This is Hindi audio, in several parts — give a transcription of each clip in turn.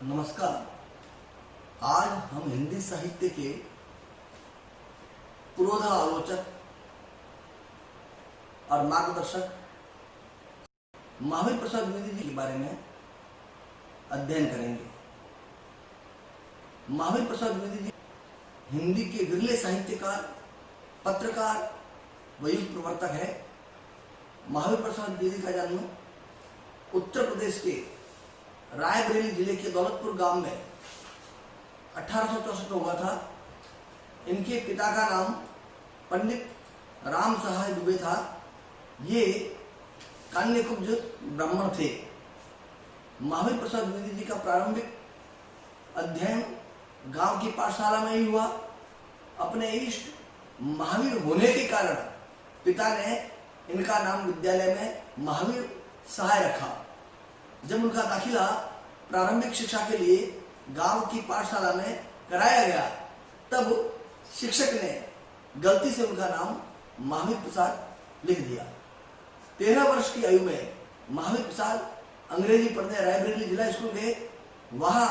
नमस्कार। आज हम हिंदी साहित्य के पुरोधा आलोचक और मार्गदर्शक महावीर प्रसाद द्विवेदी जी के बारे में अध्ययन करेंगे। महावीर प्रसाद द्विवेदी जी हिंदी के विरले साहित्यकार, पत्रकार व युग प्रवर्तक है। महावीर प्रसाद द्विवेदी का जन्म उत्तर प्रदेश के रायबरेली जिले के दौलतपुर गांव में 1864 में हुआ था। इनके पिता का नाम पंडित राम सहाय दुबे था। ये कान्यकुब्ज ब्राह्मण थे। महावीर प्रसाद द्विवेदी जी का प्रारंभिक अध्ययन गांव की पाठशाला में ही हुआ। अपने इष्ट महावीर होने के कारण पिता ने इनका नाम विद्यालय में महावीर सहाय रखा। जब उनका दाखिला प्रारंभिक शिक्षा के लिए गांव की पाठशाला में कराया गया, तब शिक्षक ने गलती से उनका नाम महावीर प्रसाद लिख दिया। 13 वर्ष की आयु में महावीर प्रसाद अंग्रेजी पढ़ने रायबरेली जिला स्कूल गए। वहां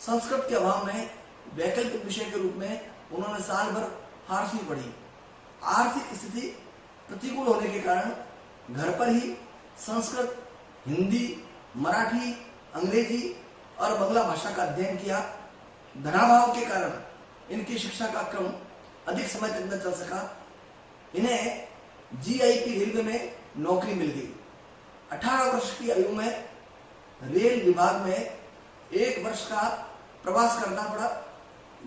संस्कृत के अभाव में वैकल्पिक विषय के रूप में उन्होंने साल भर फारसी पढ़ी। आर्थिक स्थिति प्रतिकूल होने के कारण घर पर ही संस्कृत, हिंदी, मराठी, अंग्रेजी और बंगला भाषा का अध्ययन किया। धनाभाव के कारण इनकी शिक्षा का क्रम अधिक समय तक न चल सका। इन्हें जीआईपी रेलवे में नौकरी मिल गई। 18 वर्ष की आयु में रेल विभाग में 1 वर्ष का प्रवास करना पड़ा।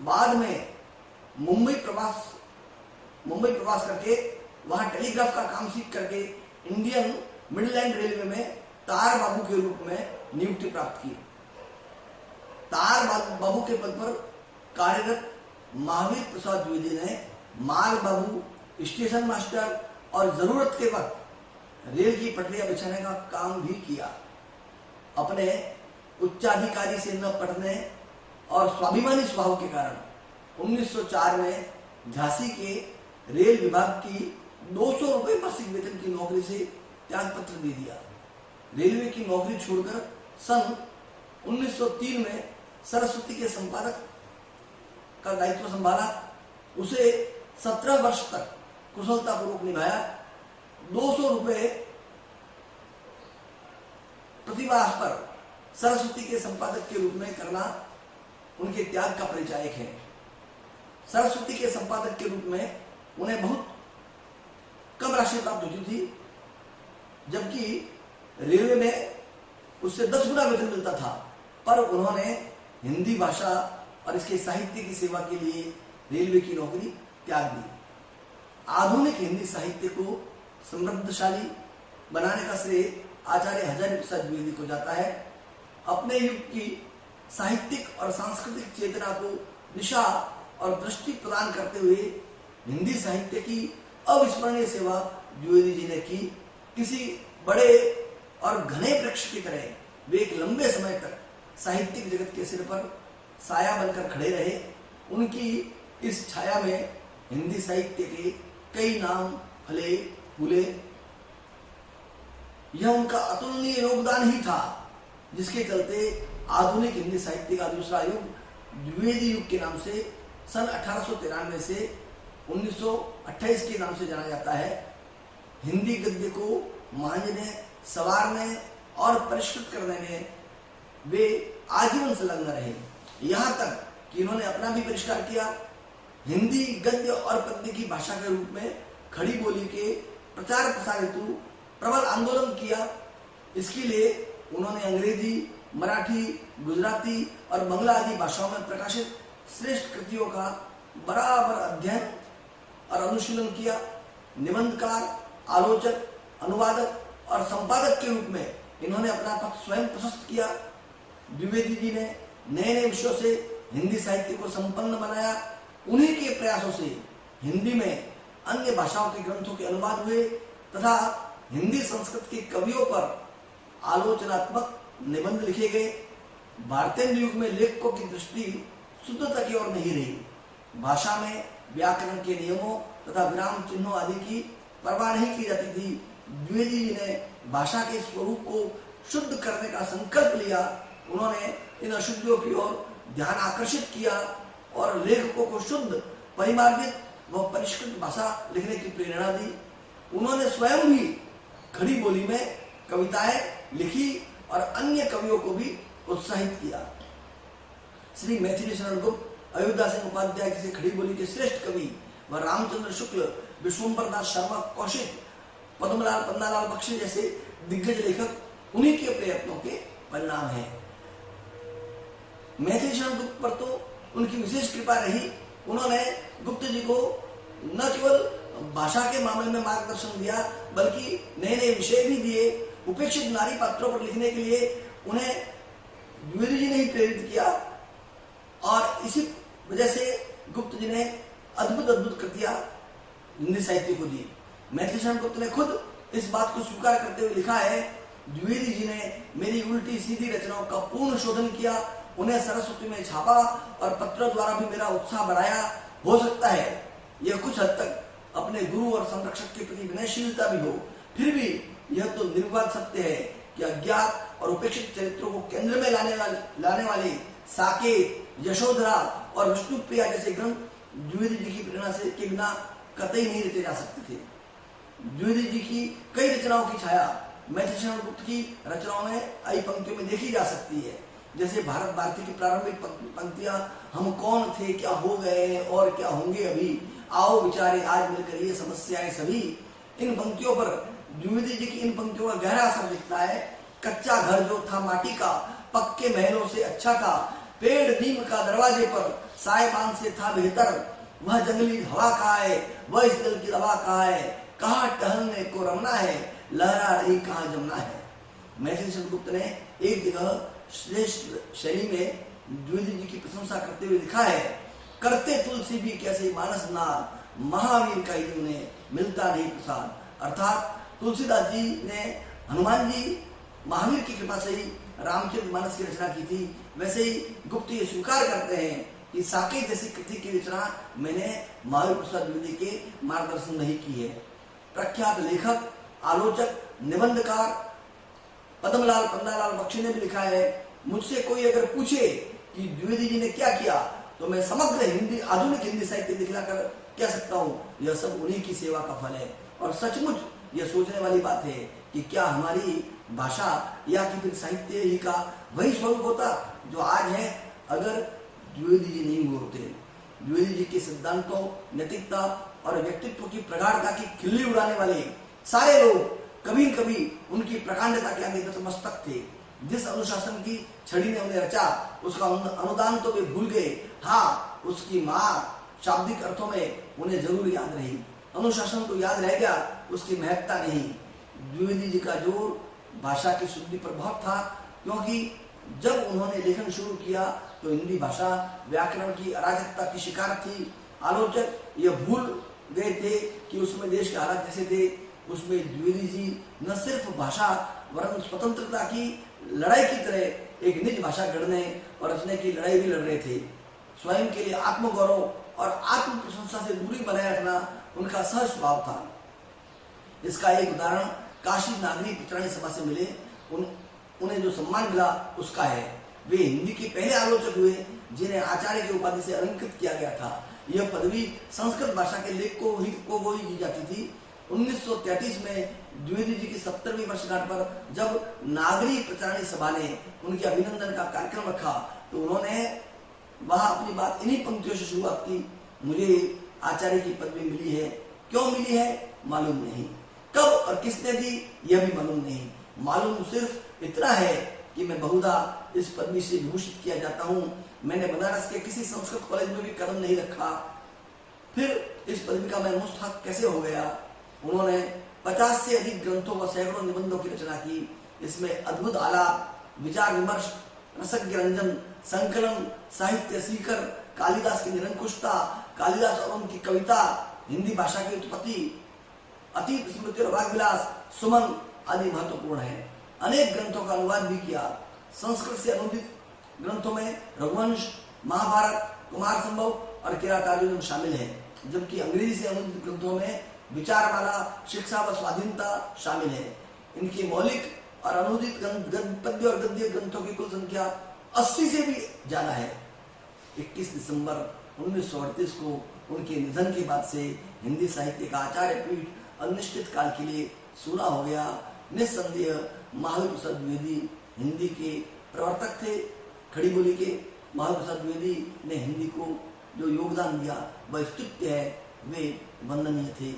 बाद में मुंबई प्रवास करके वहां टेलीग्राफ का काम सीख करके इंडियन मिडलैंड रेलवे में तार बाबू के रूप में नियुक्ति प्राप्त की। तार बाबू के पद पर कार्यरत महावीर प्रसाद द्विवेदी ने माल बाबू, स्टेशन मास्टर और जरूरत के वक्त रेल की पटरियां बिछाने का काम भी किया। अपने उच्चाधिकारी से न पटने और स्वाभिमानी स्वभाव के कारण 1904 में झांसी के रेल विभाग की 200 रुपए मासिक वेतन की नौकरी से त्याग पत्र दे दिया। रेलवे की नौकरी छोड़कर सन 1903 में सरस्वती के संपादक का दायित्व संभाला। उसे 17 वर्ष तक कुशलतापूर्वक निभाया। 200 रुपए प्रतिमाह पर सरस्वती के संपादक के रूप में करना उनके त्याग का परिचायक है। सरस्वती के संपादक के रूप में उन्हें बहुत कम राशि प्राप्त होती थी, जबकि रेलवे में उससे 10 गुना वेतन मिलता था। पर उन्होंने हिंदी भाषा और इसके साहित्य की सेवा के लिए रेलवे की नौकरी त्याग दी। आधुनिक हिंदी साहित्य को समृद्धशाली बनाने का श्रेय आचार्य हजारी प्रसाद द्विवेदी को जाता है। अपने युग की साहित्यिक और सांस्कृतिक चेतना को दिशा और दृष्टि प्रदान करते हुए हिंदी साहित्य की अविस्मरणीय सेवा द्विवेदी जी ने की। किसी बड़े और घने वृक्ष की तरह वे एक लंबे समय तक साहित्यिक जगत के सिर पर साया बनकर खड़े रहे। उनकी इस छाया में हिंदी साहित्य के कई नाम फले फूले। यह उनका अतुलनीय योगदान ही था, जिसके चलते आधुनिक हिंदी साहित्य का दूसरा युग द्विवेदी युग के नाम से सन 1893 से 1928 के नाम से जाना जाता है। हिंदी गद्य को मांझने, संवारने और परिष्कृत करने में वे आजीवन संलग्न रहे। यहाँ तक कि इन्होंने अपना भी परिष्कार किया। हिंदी गद्य और पद्य की भाषा के रूप में खड़ी बोली के प्रचार प्रसार हेतु प्रबल आंदोलन किया। इसके लिए उन्होंने अंग्रेजी, मराठी, गुजराती और बंगला आदि भाषाओं में प्रकाशित श्रेष्ठ कृतियों का बराबर अध्ययन और अनुशीलन किया। निबंधकार, आलोचक, अनुवादक और संपादक के रूप में इन्होंने अपना पद स्वयं प्रशस्त किया। द्विवेदी जी ने नए नए विषयों से हिंदी साहित्य को संपन्न बनाया। उन्हीं के प्रयासों से हिंदी में अन्य भाषाओं के ग्रंथों के अनुवाद हुए तथा हिंदी संस्कृत के कवियों पर आलोचनात्मक निबंध लिखे गए। भारतीय युग में लेखकों की दृष्टि शुद्धता की ओर नहीं रही। भाषा में व्याकरण के नियमों तथा विराम चिन्हों आदि की परवाह नहीं की जाती थी। द्विवेदी जी ने भाषा के स्वरूप को शुद्ध करने का संकल्प लिया उन्होंने इन अशुद्धियों की ओर ध्यान आकर्षित किया और लेखकों को शुद्ध, परिमार्जित व परिष्कृत भाषा लिखने की प्रेरणा दी। उन्होंने स्वयं भी खड़ी बोली में कविताएं लिखी और अन्य कवियों को भी उत्साहित किया। श्री मैथिली शरण गुप्त, अयोध्या सिंह उपाध्याय जैसे खड़ी बोली के श्रेष्ठ कवि व रामचंद्र शुक्ल, विश्वम्बर नाथ शर्मा कौशिक, पद्मलाल पन्नालाल बख्शी जैसे दिग्गज लेखक उन्हीं के प्रयत्नों के परिणाम हैं। मैथिली शरण गुप्त पर तो उनकी विशेष कृपा रही। उन्होंने गुप्त जी को न केवल भाषा के मामले में मार्गदर्शन दिया, बल्कि नए नए विषय भी दिए। उपेक्षित नारी पात्रों पर लिखने के लिए उन्हें द्विवेदी जी ने ही प्रेरित किया और इसी वजह से गुप्त जी ने अद्भुत अद्भुत कृतियां हिंदी साहित्य को दी। मैथिली शरण गुप्त ने खुद इस बात को स्वीकार करते हुए लिखा है, द्विवेदी जी ने मेरी उल्टी सीधी रचनाओं का पूर्ण शोधन किया, उन्हें सरस्वती में छापा और पत्रों द्वारा भी मेरा उत्साह बढ़ाया। हो सकता है यह कुछ हद तक अपने गुरु और संरक्षक के प्रति विनयशीलता भी हो, फिर भी यह तो निर्विवाद सत्य है कि अज्ञात और उपेक्षित चरित्रों को केंद्र में लाने वाले साकेत, यशोधरा और विष्णुप्रिया जैसे ग्रंथ द्विवेदी जी की प्रेरणा से के बिना कतई नहीं रचे जा सकते थे। द्विवेदी जी की कई रचनाओं की छाया मैथिली शरण गुप्त की रचनाओं में आई पंक्तियों में देखी जा सकती है। जैसे भारत भारती की प्रारंभिक पंक्तियां, हम कौन थे, क्या हो गए और क्या होंगे अभी, आओ विचारे आज मिलकर ये समस्याएं सभी। इन पंक्तियों पर द्विवेदी जी की इन पंक्तियों का गहरा असर दिखता है। कच्चा घर जो था माटी का, पक्के महलों से अच्छा था, पेड़ नीम का दरवाजे पर सायबान से था बेहतर, वह जंगली हवा कहाँ है, वह इस दिल की दवा कहाँ है, कहाँ टहलने को रमना है, लहरा रही कहाँ जमना है। मैथिली शरण गुप्त ने एक जगह श्रेष्ठ शैली में द्विवेदी जी की प्रशंसा करते हुए लिखा है, करते तुलसी भी कैसे मानस नार, महावीर का ही उन्हें मिलता नहीं प्रसाद। अर्थात तुलसीदास जी ने हनुमान जी महावीर की कृपा से ही रामचरित मानस की रचना की थी, वैसे ही गुप्त ये स्वीकार करते हैं कि साकेत जैसी कृति की रचना मैंने महावीर प्रसाद द्विवेदी के मार्गदर्शन नहीं की है। प्रख्यात लेखक, आलोचक, निबंधकार पद्मलाल पन्नालाल बख्शी ने भी लिखा है, मुझसे कोई अगर पूछे कि द्विवेदी जी ने क्या किया तो मैं समग्र हिंदी, आधुनिक हिंदी साहित्य दिखलाकर कह सकता हूँ, यह सब उन्हीं की सेवा का फल है। और सचमुच यह सोचने वाली बात है कि क्या हमारी भाषा या कि फिर साहित्य ही का वही स्वरूप होता जो आज है अगर द्विवेदी जी नहीं हुए होते। द्विवेदी जी के सिद्धांतों, नैतिकता और व्यक्तित्व की प्रगाढ़ता की खिल्ली उड़ाने वाले सारे लोग कभी कभी उनकी प्रकांडता के आगे नतमस्तक थे। जिस अनुशासन की छड़ी ने उन्हें रचा उसका अनुदान तो वे भूल गए, हाँ उसकी माँ शाब्दिक अर्थों में उन्हें जरूर याद रही। अनुशासन तो याद रह गया, उसकी महत्ता नहीं। द्विवेदी जी का जोर भाषा की शुद्धि पर बहुत था, क्योंकि जब उन्होंने लेखन शुरू किया तो हिंदी भाषा व्याकरण की अराजकता की शिकार थी। आलोचक यह भूल गए थे कि उसमें देश के हालात जैसे थे, उसमें द्विवेदी जी न सिर्फ भाषा वरन स्वतंत्रता की लड़ाई की तरह एक निज भाषा गढ़ने और रचने की लड़ाई भी लड़ रहे थे। स्वयं के लिए आत्मगौरव और आत्म प्रशंसा से दूरी बनाए रखना उनका सहज स्वभाव था। इसका एक उदाहरण काशी नागरी पितरानी सभा से मिले उन्हें जो सम्मान मिला उसका है। वे हिंदी के पहले आलोचक हुए जिन्हें आचार्य की उपाधि से अलंकृत किया गया था। यह पदवी संस्कृत भाषा के लेखकों को ही दी जाती थी। 1933 में द्विवेदी जी की 70वीं वर्षगांठ पर जब नागरी प्रचारणी सभा ने उनके अभिनंदन का कार्यक्रम रखा तो उन्होंने वहां अपनी बात इन्हीं पंक्तियों से शुरुआत की, मुझे आचार्य की पदवी मिली है, क्यों मिली है मालूम नहीं, कब और किसने दी यह भी मालूम नहीं, मालूम सिर्फ इतना है कि मैं बहुधा इस पदवी से विभूषित किया जाता हूँ। मैंने बनारस के किसी संस्कृत कॉलेज में भी कदम नहीं रखा, फिर इस पदवी का मैं मुस्तहक कैसे हो गया। उन्होंने 50 से अधिक ग्रंथों व सैकड़ों निबंधों की रचना की। इसमें अद्भुत आलाप, विचार विमर्श, रसज्ञ रंजन, संकलन, साहित्य सीकर, कालिदास की निरंकुशता, कालिदास और उनकी कविता, हिंदी भाषा की उत्पत्ति, अतीत स्मृति और वाग विलास, सुमन आदि महत्वपूर्ण है। अनेक ग्रंथों का अनुवाद भी किया। संस्कृत से अनुदित ग्रंथों में रघुवंश, महाभारत, कुमार संभव और किरातार्जुनीय शामिल है, जबकि अंग्रेजी से अनुदित ग्रंथों में विचारमाला, शिक्षा व स्वाधीनता शामिल है। इनकी मौलिक और अनुदित पद्य और गद्य ग्रंथों की कुल संख्या 80 से भी ज्यादा है। 21 दिसंबर 1938 को उनके निधन के बाद से हिंदी साहित्य का आचार्य पीठ अनिश्चित काल के लिए सूना हो गया। निस्संदेह महावीर प्रसाद द्विवेदी हिंदी के प्रवर्तक थे। खड़ी बोली के महावीर प्रसाद द्विवेदी ने हिंदी को जो योगदान दिया वह स्तुत्य है, वे वंदनीय थे।